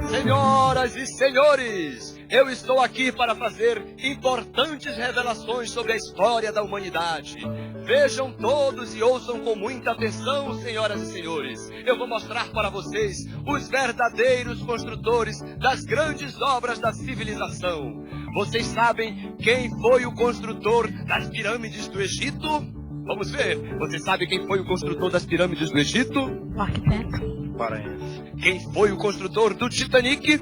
Senhoras e senhores, eu estou aqui para fazer importantes revelações sobre a história da humanidade. Vejam todos e ouçam com muita atenção, senhoras e senhores. Eu vou mostrar para vocês os verdadeiros construtores das grandes obras da civilização. Vocês sabem quem foi o construtor das pirâmides do Egito? Vamos ver. Você sabe quem foi o construtor das pirâmides do Egito? O arquiteto. Paraense. Quem foi o construtor do Titanic?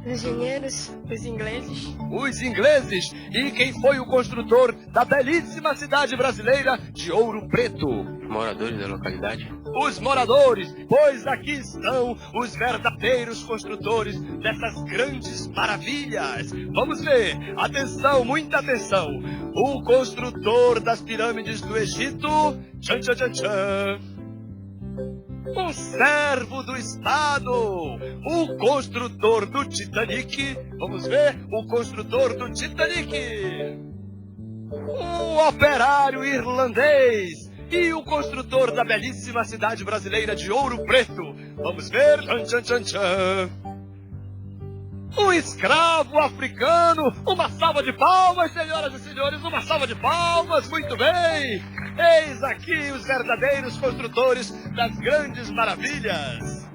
Os engenheiros. Os ingleses. Os ingleses. E quem foi o construtor da belíssima cidade brasileira de Ouro Preto? Moradores da localidade. Os moradores, pois aqui estão os verdadeiros construtores dessas grandes maravilhas. Vamos ver, atenção, muita atenção. O construtor das pirâmides do Egito, tchan, tchan, tchan, tchan. Um servo do Estado, o construtor do Titanic. Vamos ver, o construtor do Titanic. Um operário irlandês. E o construtor da belíssima cidade brasileira de Ouro Preto. Vamos ver. Tchan, tchan, tchan, tchan. Um escravo africano. Uma salva de palmas, senhoras e senhores. Uma salva de palmas. Muito bem. Eis aqui os verdadeiros construtores das grandes maravilhas.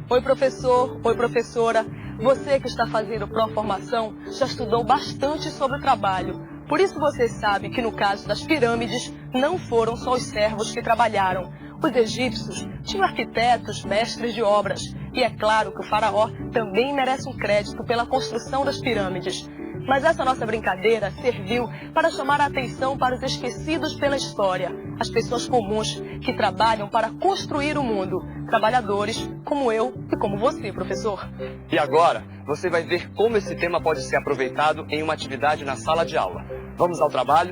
Oi, professor. Oi, professora. Você que está fazendo pró-formação já estudou bastante sobre o trabalho. Por isso você sabe que no caso das pirâmides, não foram só os servos que trabalharam. Os egípcios tinham arquitetos, mestres de obras. E é claro que o faraó também merece um crédito pela construção das pirâmides. Mas essa nossa brincadeira serviu para chamar a atenção para os esquecidos pela história. As pessoas comuns que trabalham para construir o mundo. Trabalhadores como eu e como você, professor. E agora, você vai ver como esse tema pode ser aproveitado em uma atividade na sala de aula. Vamos ao trabalho?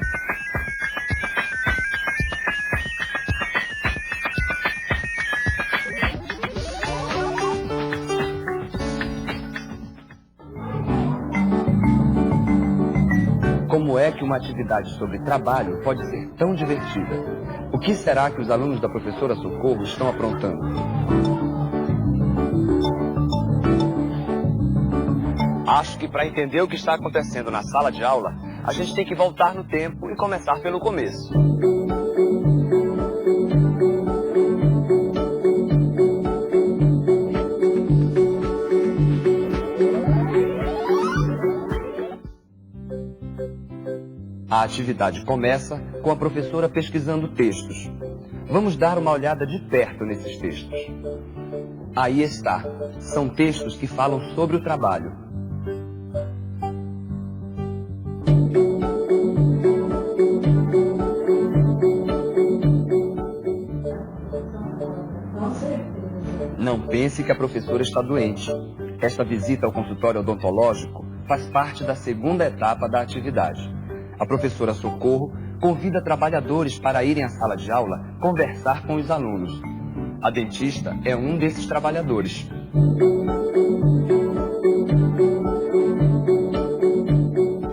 Como é que uma atividade sobre trabalho pode ser tão divertida? O que será que os alunos da professora Socorro estão aprontando? Acho que para entender o que está acontecendo na sala de aula, a gente tem que voltar no tempo e começar pelo começo. A atividade começa com a professora pesquisando textos. Vamos dar uma olhada de perto nesses textos. Aí está. São textos que falam sobre o trabalho. Não pense que a professora está doente. Esta visita ao consultório odontológico faz parte da segunda etapa da atividade. A professora Socorro convida trabalhadores para irem à sala de aula conversar com os alunos. A dentista é um desses trabalhadores.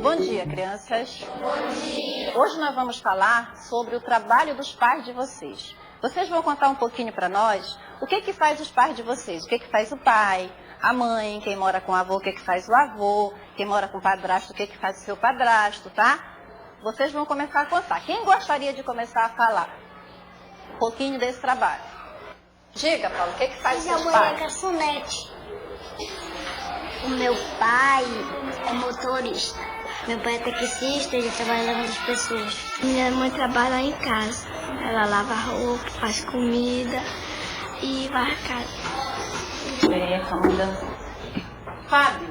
Bom dia, crianças. Bom dia. Hoje nós vamos falar sobre o trabalho dos pais de vocês. Vocês vão contar um pouquinho para nós o que faz os pais de vocês, o que faz o pai, a mãe, quem mora com o avô, o que faz o avô, quem mora com o padrasto, o que faz o seu padrasto, tá? Vocês vão começar a contar. Quem gostaria de começar a falar um pouquinho desse trabalho? Diga, Paulo, o que faz os seus Minha mãe é pais? garçonete. O meu pai é motorista. Meu pai é taxista, ele trabalha levando as pessoas. Minha mãe trabalha em casa. Ela lava roupa, faz comida e varre a casa. Fábio.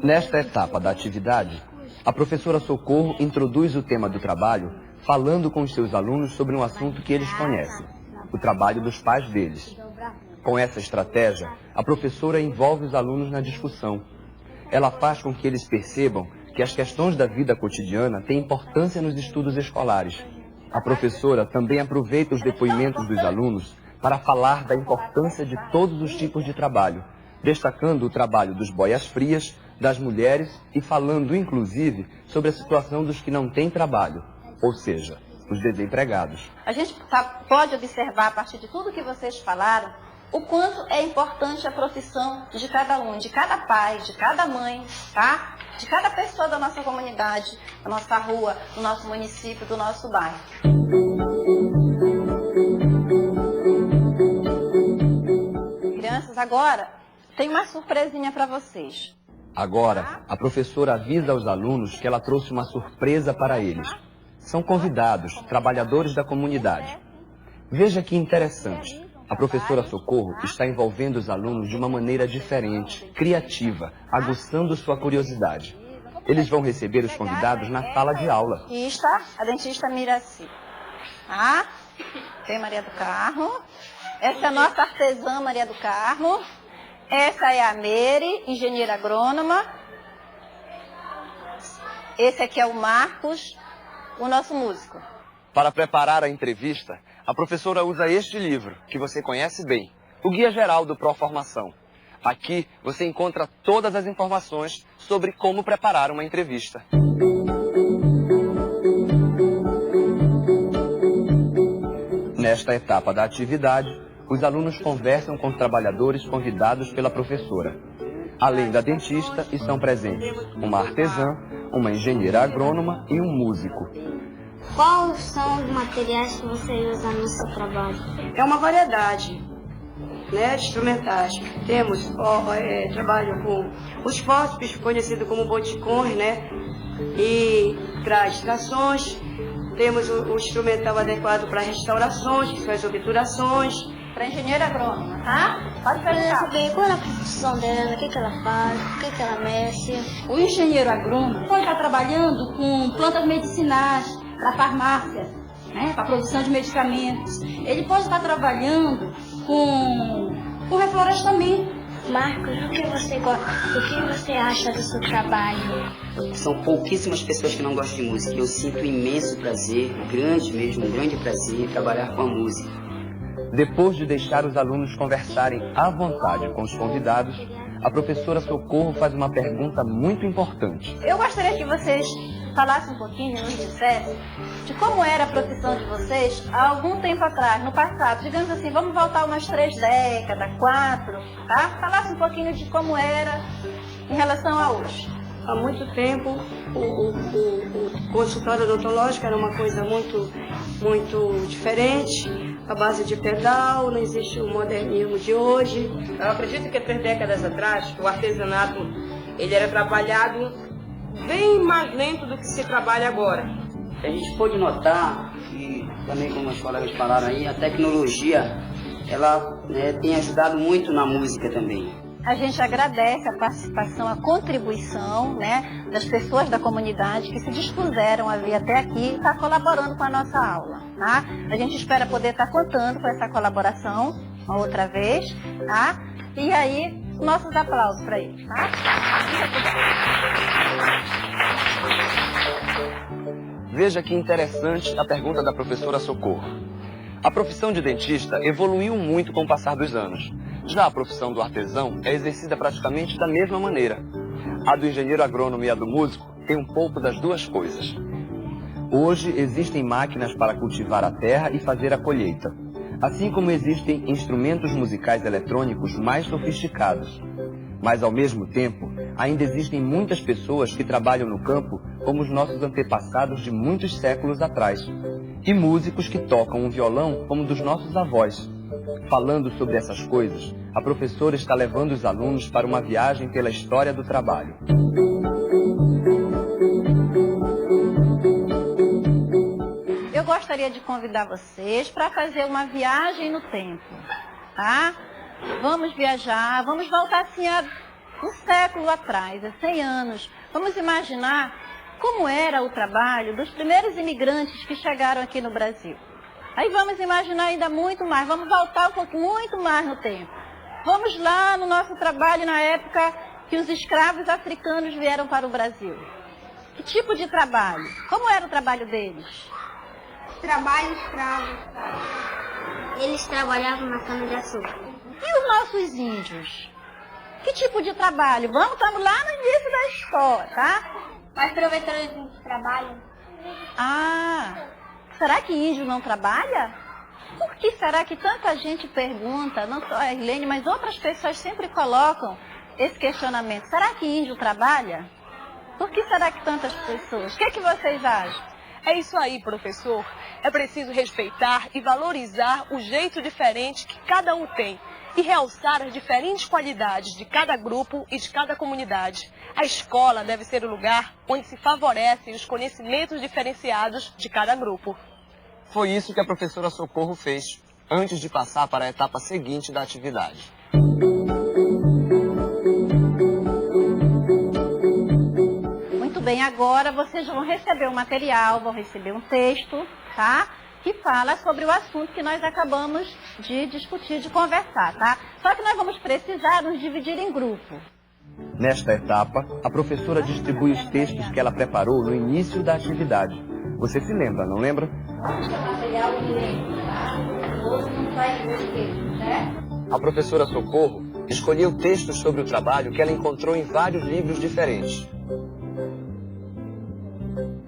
Nesta etapa da atividade, a professora Socorro introduz o tema do trabalho, falando com os seus alunos sobre um assunto que eles conhecem, o trabalho dos pais deles. Com essa estratégia, a professora envolve os alunos na discussão. Ela faz com que eles percebam que as questões da vida cotidiana têm importância nos estudos escolares. A professora também aproveita os depoimentos dos alunos para falar da importância de todos os tipos de trabalho, destacando o trabalho dos boias-frias, das mulheres e falando, inclusive, sobre a situação dos que não têm trabalho, ou seja, os desempregados. A gente pode observar, a partir de tudo que vocês falaram, o quanto é importante a profissão de cada um, de cada pai, de cada mãe, tá? De cada pessoa da nossa comunidade, da nossa rua, do nosso município, do nosso bairro. Crianças, agora tem uma surpresinha para vocês. Agora, a professora avisa aos alunos que ela trouxe uma surpresa para eles. São convidados, trabalhadores da comunidade. Veja que interessante. A professora Socorro está envolvendo os alunos de uma maneira diferente, criativa, aguçando sua curiosidade. Eles vão receber os convidados na sala de aula. Aqui está a dentista Miraci. Tá? Tem Maria do Carmo. Essa é a nossa artesã Maria do Carmo. Essa é a Meire, engenheira agrônoma. Esse aqui é o Marcos, o nosso músico. Para preparar a entrevista, a professora usa este livro, que você conhece bem, o Guia Geral do Proformação. Aqui você encontra todas as informações sobre como preparar uma entrevista. Nesta etapa da atividade, os alunos conversam com os trabalhadores convidados pela professora. Além da dentista, estão presentes uma artesã, uma engenheira agrônoma e um músico. Quais são os materiais que você usa no seu trabalho? É uma variedade, né, de instrumentais. Temos trabalho com os fósforos, conhecido como boticões, né, e traz trações. Temos o instrumental adequado para restaurações, que são as obturações. Para engenheira agrônoma, tá? Pode perguntar. Saber qual é a profissão dela, o que ela faz, o que ela mexe. O engenheiro agrônomo pode estar trabalhando com plantas medicinais para farmácia, né, para produção de medicamentos. Ele pode estar trabalhando com reflorestamento. Marcos, o que você acha do seu trabalho? São pouquíssimas pessoas que não gostam de música. Eu sinto um imenso prazer, um grande prazer trabalhar com a música. Depois de deixar os alunos conversarem à vontade com os convidados, a professora Socorro faz uma pergunta muito importante. Eu gostaria que vocês falassem um pouquinho, nos dissessem, de como era a profissão de vocês há algum tempo atrás, no passado. Digamos assim, vamos voltar umas 3 décadas, 4, tá? Falassem um pouquinho de como era em relação a hoje. Há muito tempo, o consultório odontológico era uma coisa muito diferente, a base de pedal, não existe o modernismo de hoje. Eu acredito que 3 décadas atrás, o artesanato ele era trabalhado bem mais lento do que se trabalha agora. A gente pôde notar, e também como os colegas falaram aí, a tecnologia ela, né, tem ajudado muito na música também. A gente agradece a participação, a contribuição, né, das pessoas da comunidade que se dispuseram a vir até aqui e estar colaborando com a nossa aula. Tá? A gente espera poder estar contando com essa colaboração uma outra vez. Tá? E aí, nossos aplausos para eles. Tá? Veja que interessante a pergunta da professora Socorro. A profissão de dentista evoluiu muito com o passar dos anos. Já a profissão do artesão é exercida praticamente da mesma maneira. A do engenheiro agrônomo e a do músico tem um pouco das duas coisas. Hoje existem máquinas para cultivar a terra e fazer a colheita, assim como existem instrumentos musicais eletrônicos mais sofisticados. Mas, ao mesmo tempo, ainda existem muitas pessoas que trabalham no campo como os nossos antepassados de muitos séculos atrás, e músicos que tocam um violão como dos nossos avós. Falando sobre essas coisas, a professora está levando os alunos para uma viagem pela história do trabalho. Eu gostaria de convidar vocês para fazer uma viagem no tempo, tá? Vamos viajar, vamos voltar assim a um século atrás, a 100 anos. Vamos imaginar como era o trabalho dos primeiros imigrantes que chegaram aqui no Brasil. Aí vamos imaginar ainda muito mais, vamos voltar um pouquinho, muito mais no tempo. Vamos lá no nosso trabalho na época que os escravos africanos vieram para o Brasil. Que tipo de trabalho? Como era o trabalho deles? Trabalho escravo. Eles trabalhavam na cana-de-açúcar. E os nossos índios? Que tipo de trabalho? Estamos lá no início da história, tá? Mas aproveitando de trabalho. Ah, Será que índio não trabalha? Por que será que tanta gente pergunta, não só a Irlene, mas outras pessoas sempre colocam esse questionamento? Será que índio trabalha? Por que será que tantas pessoas? O que é que vocês acham? É isso aí, professor. É preciso respeitar e valorizar o jeito diferente que cada um tem e realçar as diferentes qualidades de cada grupo e de cada comunidade. A escola deve ser o lugar onde se favorecem os conhecimentos diferenciados de cada grupo. Foi isso que a professora Socorro fez, antes de passar para a etapa seguinte da atividade. Muito bem, agora vocês vão receber o material, vão receber um texto, tá? Que fala sobre o assunto que nós acabamos de discutir, de conversar, tá? Só que nós vamos precisar nos dividir em grupo. Nesta etapa, a professora distribui os textos que ela preparou no início da atividade. Você se lembra, não lembra? A professora Socorro escolheu textos sobre o trabalho que ela encontrou em vários livros diferentes.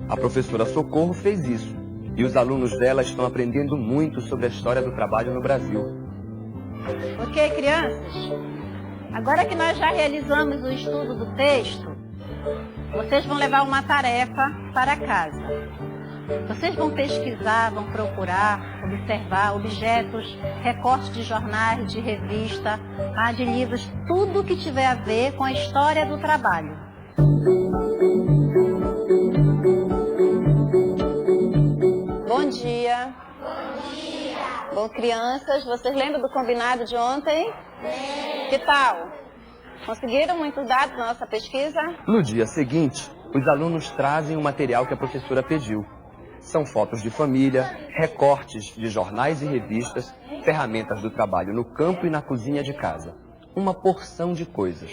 A professora Socorro fez isso. E os alunos dela estão aprendendo muito sobre a história do trabalho no Brasil. Ok, crianças? Agora que nós já realizamos o estudo do texto, vocês vão levar uma tarefa para casa. Vocês vão pesquisar, vão procurar, observar objetos, recortes de jornais, de revista, de livros, tudo que tiver a ver com a história do trabalho. Bom dia. Bom dia. Bom, crianças, vocês lembram do combinado de ontem? Sim. Que tal? Conseguiram muitos dados na nossa pesquisa? No dia seguinte, os alunos trazem o material que a professora pediu. São fotos de família, recortes de jornais e revistas, ferramentas do trabalho no campo e na cozinha de casa. Uma porção de coisas.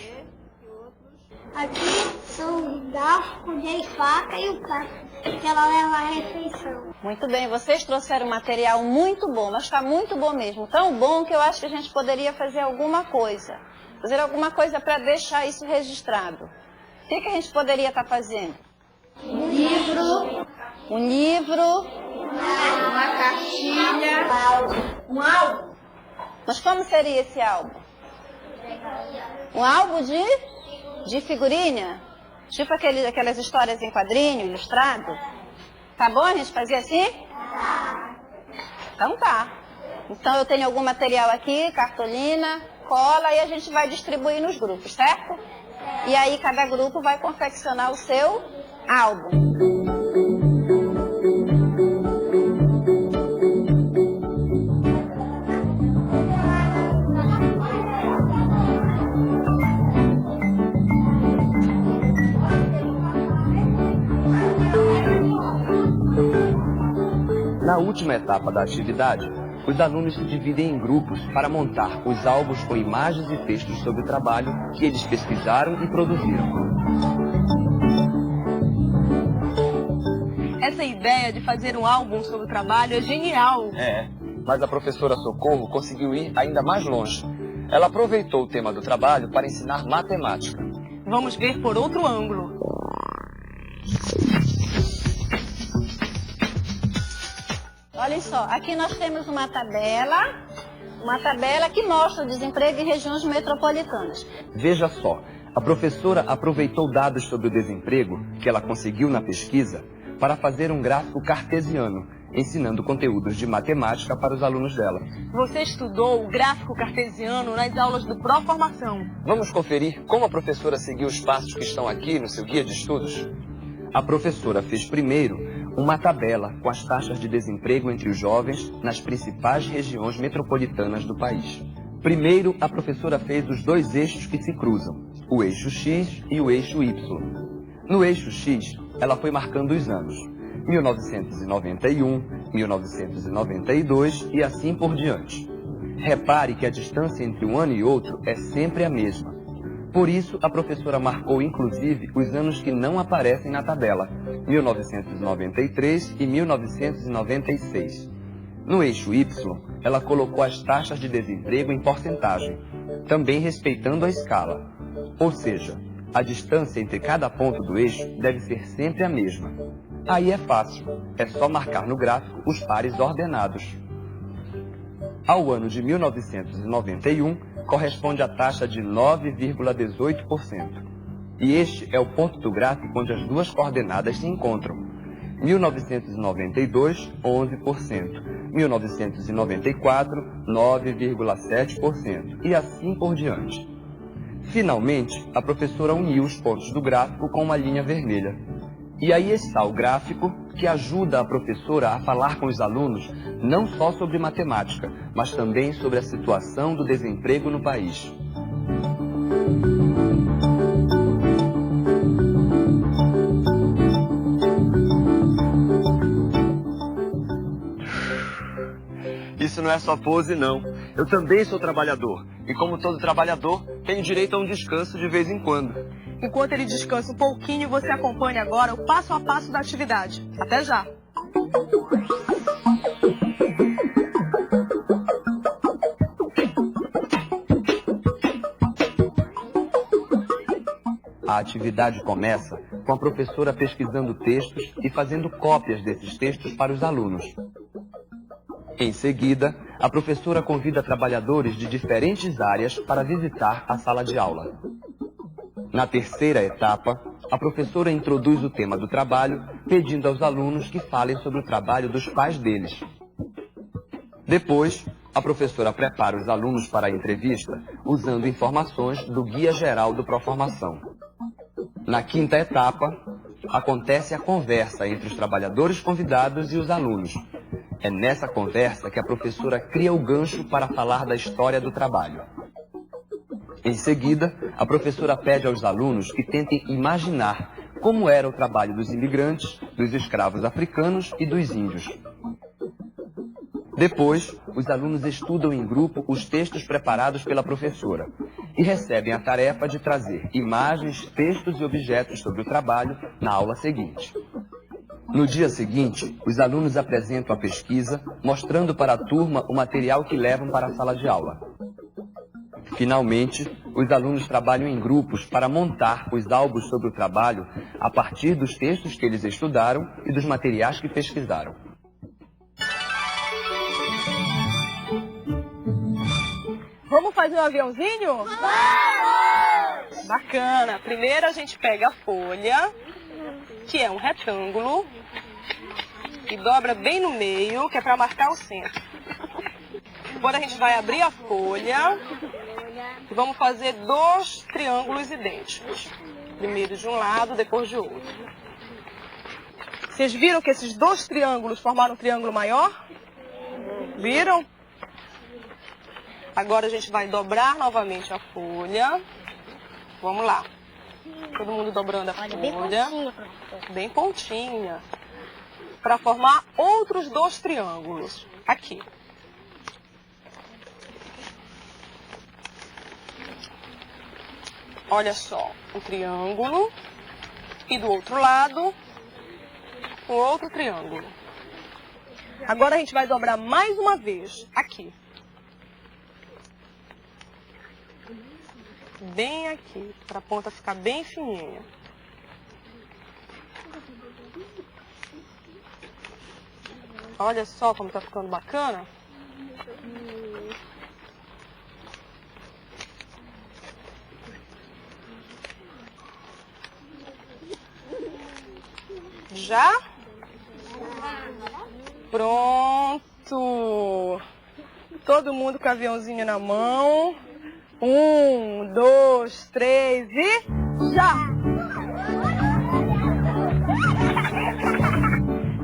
Aqui são o garfo, a faca e o prato que ela leva à refeição. Muito bem, vocês trouxeram um material muito bom, mas está muito bom mesmo. Tão bom que eu acho que a gente poderia fazer alguma coisa. Fazer alguma coisa para deixar isso registrado. O que a gente poderia estar fazendo? Um livro. Um livro. Uma cartilha. Um álbum. Mas como seria esse álbum? Um álbum de figurinha? Tipo aquelas histórias em quadrinho, ilustrado? Tá bom a gente fazer assim? Então tá. Então eu tenho algum material aqui, cartolina, cola, e a gente vai distribuir nos grupos, certo? E aí cada grupo vai confeccionar o seu álbum. Na última etapa da atividade, os alunos se dividem em grupos para montar os álbuns com imagens e textos sobre o trabalho que eles pesquisaram e produziram. Essa ideia de fazer um álbum sobre o trabalho é genial. Mas a professora Socorro conseguiu ir ainda mais longe. Ela aproveitou o tema do trabalho para ensinar matemática. Vamos ver por outro ângulo. Olhem só, aqui nós temos uma tabela que mostra o desemprego em regiões metropolitanas. Veja só, a professora aproveitou dados sobre o desemprego que ela conseguiu na pesquisa para fazer um gráfico cartesiano, ensinando conteúdos de matemática para os alunos dela. Você estudou o gráfico cartesiano nas aulas do Proformação. Vamos conferir como a professora seguiu os passos que estão aqui no seu guia de estudos? A professora fez primeiro uma tabela com as taxas de desemprego entre os jovens nas principais regiões metropolitanas do país. Primeiro, a professora fez os dois eixos que se cruzam, o eixo X e o eixo Y. No eixo X, ela foi marcando os anos, 1991, 1992 e assim por diante. Repare que a distância entre um ano e outro é sempre a mesma. Por isso, a professora marcou inclusive os anos que não aparecem na tabela, 1993 e 1996. No eixo Y, ela colocou as taxas de desemprego em porcentagem, também respeitando a escala. Ou seja, a distância entre cada ponto do eixo deve ser sempre a mesma. Aí é fácil, é só marcar no gráfico os pares ordenados. Ao ano de 1991, corresponde a taxa de 9,18%. E este é o ponto do gráfico onde as duas coordenadas se encontram. 1992, 11%. 1994, 9,7%. E assim por diante. Finalmente, a professora uniu os pontos do gráfico com uma linha vermelha. E aí está o gráfico que ajuda a professora a falar com os alunos não só sobre matemática, mas também sobre a situação do desemprego no país. Isso não é só pose, não. Eu também sou trabalhador. E como todo trabalhador, tenho direito a um descanso de vez em quando. Enquanto ele descansa um pouquinho, você acompanha agora o passo a passo da atividade. Até já! A atividade começa com a professora pesquisando textos e fazendo cópias desses textos para os alunos. Em seguida, a professora convida trabalhadores de diferentes áreas para visitar a sala de aula. Na terceira etapa, a professora introduz o tema do trabalho, pedindo aos alunos que falem sobre o trabalho dos pais deles. Depois, a professora prepara os alunos para a entrevista, usando informações do Guia Geral do Proformação. Na quinta etapa, acontece a conversa entre os trabalhadores convidados e os alunos. É nessa conversa que a professora cria o gancho para falar da história do trabalho. Em seguida, a professora pede aos alunos que tentem imaginar como era o trabalho dos imigrantes, dos escravos africanos e dos índios. Depois, os alunos estudam em grupo os textos preparados pela professora e recebem a tarefa de trazer imagens, textos e objetos sobre o trabalho na aula seguinte. No dia seguinte, os alunos apresentam a pesquisa, mostrando para a turma o material que levam para a sala de aula. Finalmente, os alunos trabalham em grupos para montar os álbuns sobre o trabalho a partir dos textos que eles estudaram e dos materiais que pesquisaram. Vamos fazer um aviãozinho? Vamos! Bacana. Primeiro a gente pega a folha, que é um retângulo, e dobra bem no meio, que é para marcar o centro. Agora a gente vai abrir a folha e vamos fazer 2 triângulos idênticos. Primeiro de um lado, depois de outro. Vocês viram que esses 2 triângulos formaram um triângulo maior? Viram? Agora a gente vai dobrar novamente a folha. Vamos lá. Todo mundo dobrando a folha. Bem pontinha, bem pontinha. Para formar outros 2 triângulos. Aqui. Olha só, um triângulo. E do outro lado, um outro triângulo. Agora a gente vai dobrar mais uma vez. Aqui. Bem aqui, para a ponta ficar bem fininha. Olha só como tá ficando bacana. Já? Pronto. Todo mundo com o aviãozinho na mão. 1, 2, 3 e já!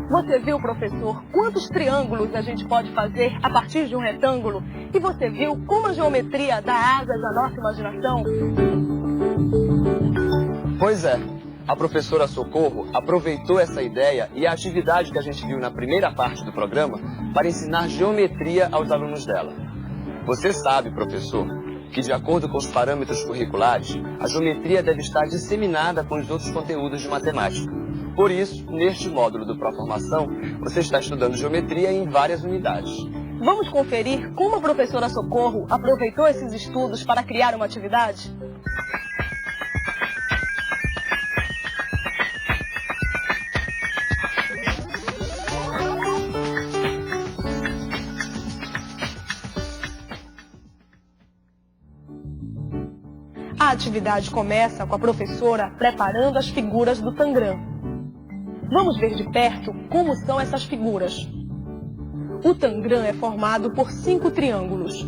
Você viu, professor, quantos triângulos a gente pode fazer a partir de um retângulo? E você viu como a geometria dá asas à nossa imaginação? Pois é, a professora Socorro aproveitou essa ideia e a atividade que a gente viu na primeira parte do programa para ensinar geometria aos alunos dela. Você sabe, professor, que de acordo com os parâmetros curriculares, a geometria deve estar disseminada com os outros conteúdos de matemática. Por isso, neste módulo do Proformação, você está estudando geometria em várias unidades. Vamos conferir como a professora Socorro aproveitou esses estudos para criar uma atividade? atividade começa com a professora preparando as figuras do Tangram. Vamos ver de perto como são essas figuras. O Tangram é formado por 5 triângulos.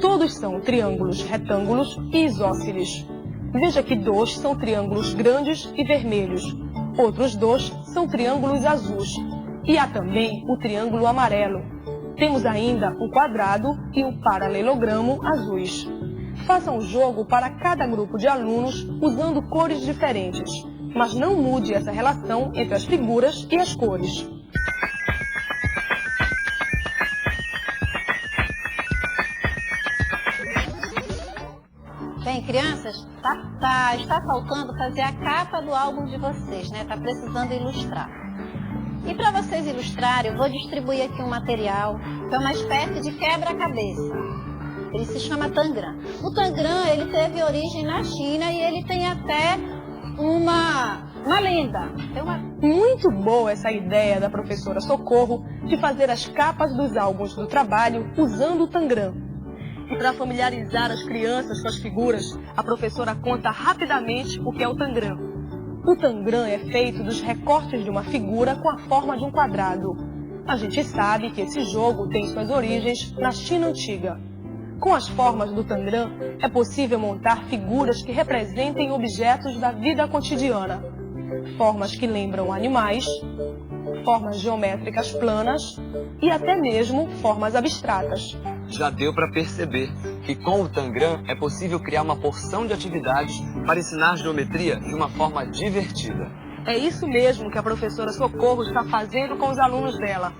Todos são triângulos retângulos e isósceles. Veja que 2 são triângulos grandes e vermelhos. Outros 2 são triângulos azuis. E há também o triângulo amarelo. Temos ainda o quadrado e o paralelogramo azuis. Faça um jogo para cada grupo de alunos usando cores diferentes, mas não mude essa relação entre as figuras e as cores. Bem, crianças, está faltando fazer a capa do álbum de vocês, né? Está precisando ilustrar. E para vocês ilustrarem, eu vou distribuir aqui um material que é uma espécie de quebra-cabeça. Ele se chama Tangram. O Tangram, ele teve origem na China e ele tem até uma lenda. Muito boa essa ideia da professora Socorro de fazer as capas dos álbuns do trabalho usando o Tangram. E para familiarizar as crianças com as figuras, a professora conta rapidamente o que é o Tangram. O Tangram é feito dos recortes de uma figura com a forma de um quadrado. A gente sabe que esse jogo tem suas origens na China Antiga. Com as formas do Tangram, é possível montar figuras que representem objetos da vida cotidiana. Formas que lembram animais, formas geométricas planas e até mesmo formas abstratas. Já deu para perceber que com o Tangram é possível criar uma porção de atividades para ensinar geometria de uma forma divertida. É isso mesmo que a professora Socorro está fazendo com os alunos dela.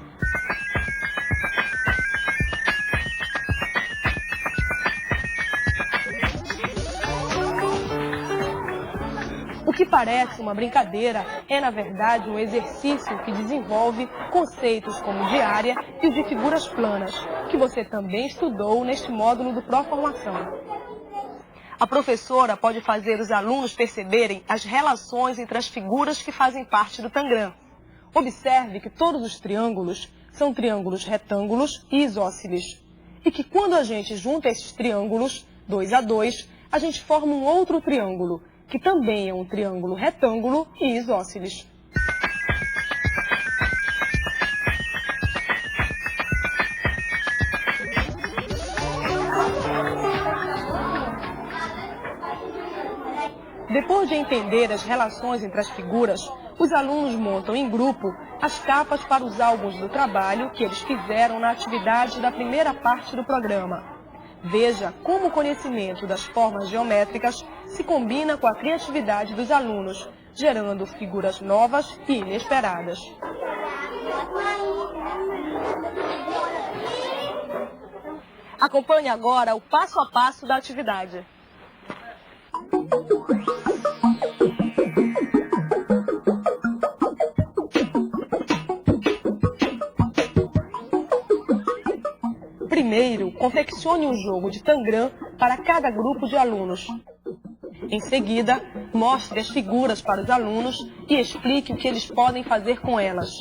O que parece uma brincadeira é, na verdade, um exercício que desenvolve conceitos como de área e os de figuras planas, que você também estudou neste módulo do Proformação. A professora pode fazer os alunos perceberem as relações entre as figuras que fazem parte do Tangram. Observe que todos os triângulos são triângulos retângulos e isósceles. E que quando a gente junta esses triângulos, 2 a 2, a gente forma um outro triângulo, que também é um triângulo retângulo e isósceles. Depois de entender as relações entre as figuras, os alunos montam em grupo as capas para os álbuns do trabalho que eles fizeram na atividade da primeira parte do programa. Veja como o conhecimento das formas geométricas se combina com a criatividade dos alunos, gerando figuras novas e inesperadas. Acompanhe agora o passo a passo da atividade. Primeiro, confeccione um jogo de Tangram para cada grupo de alunos. Em seguida, mostre as figuras para os alunos e explique o que eles podem fazer com elas.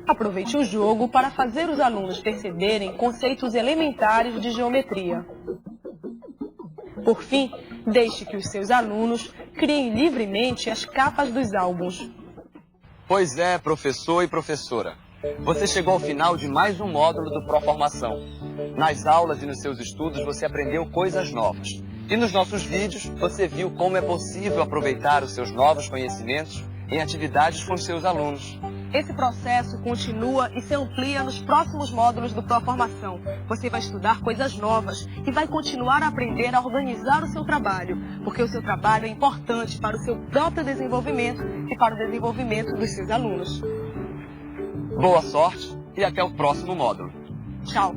Aproveite o jogo para fazer os alunos perceberem conceitos elementares de geometria. Por fim, deixe que os seus alunos criem livremente as capas dos álbuns. Pois é, professor e professora. Você chegou ao final de mais um módulo do Proformação. Nas aulas e nos seus estudos você aprendeu coisas novas. E nos nossos vídeos você viu como é possível aproveitar os seus novos conhecimentos em atividades com os seus alunos. Esse processo continua e se amplia nos próximos módulos do Proformação. Você vai estudar coisas novas e vai continuar a aprender a organizar o seu trabalho, porque o seu trabalho é importante para o seu próprio desenvolvimento e para o desenvolvimento dos seus alunos. Boa sorte e até o próximo módulo. Tchau!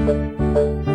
Música